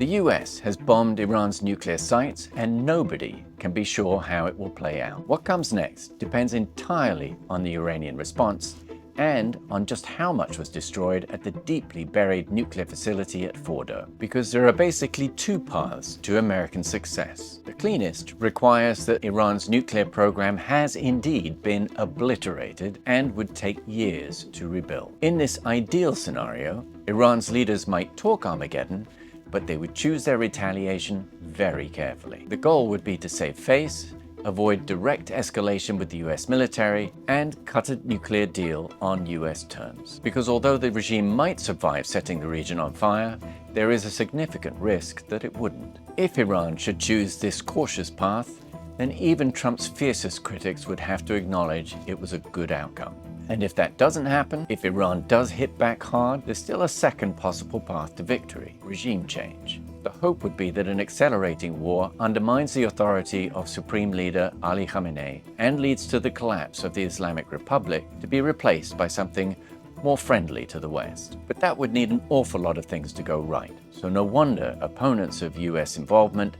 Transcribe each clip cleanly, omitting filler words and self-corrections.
The US has bombed Iran's nuclear sites, and nobody can be sure how it will play out. What comes next depends entirely on the Iranian response and on just how much was destroyed at the deeply buried nuclear facility at Fordo. Because there are basically two paths to American success. The cleanest requires that Iran's nuclear program has indeed been obliterated and would take years to rebuild. In this ideal scenario, Iran's leaders might talk Armageddon, but they would choose their retaliation very carefully. The goal would be to save face, avoid direct escalation with the US military, and cut a nuclear deal on US terms. Because although the regime might survive setting the region on fire, there is a significant risk that it wouldn't. If Iran should choose this cautious path, then even Trump's fiercest critics would have to acknowledge it was a good outcome. And if that doesn't happen, if Iran does hit back hard, there's still a second possible path to victory: regime change. The hope would be that an accelerating war undermines the authority of Supreme Leader Ali Khamenei and leads to the collapse of the Islamic Republic, to be replaced by something more friendly to the West. But that would need an awful lot of things to go right. So no wonder opponents of US involvement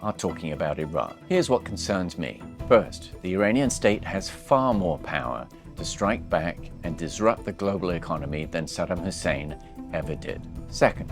are talking about Iran. Here's what concerns me. First, the Iranian state has far more power to strike back and disrupt the global economy than Saddam Hussein ever did. Second,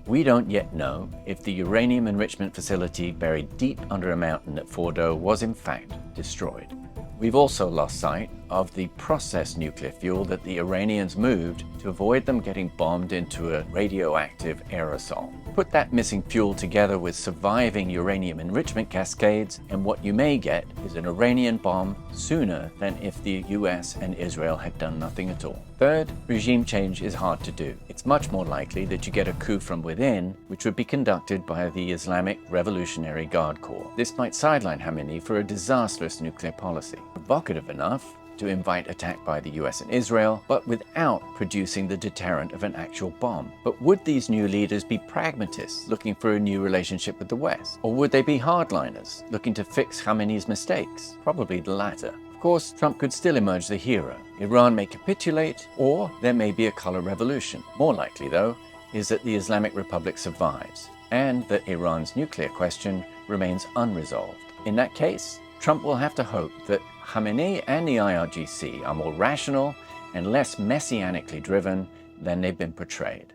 we don't yet know if the uranium enrichment facility buried deep under a mountain at Fordo was in fact destroyed. We've also lost sight of the processed nuclear fuel that the Iranians moved to avoid them getting bombed into a radioactive aerosol. Put that missing fuel together with surviving uranium enrichment cascades, and what you may get is an Iranian bomb sooner than if the US and Israel had done nothing at all. Third, regime change is hard to do. It's much more likely that you get a coup from within, which would be conducted by the Islamic Revolutionary Guard Corps. This might sideline Khamenei for a disastrous nuclear policy. Provocative enough to invite attack by the US and Israel, but without producing the deterrent of an actual bomb. But would these new leaders be pragmatists looking for a new relationship with the West? Or would they be hardliners looking to fix Khamenei's mistakes? Probably the latter. Of course, Trump could still emerge the hero. Iran may capitulate, or there may be a color revolution. More likely, though, is that the Islamic Republic survives, and that Iran's nuclear question remains unresolved. In that case, Trump will have to hope that Khamenei and the IRGC are more rational and less messianically driven than they've been portrayed.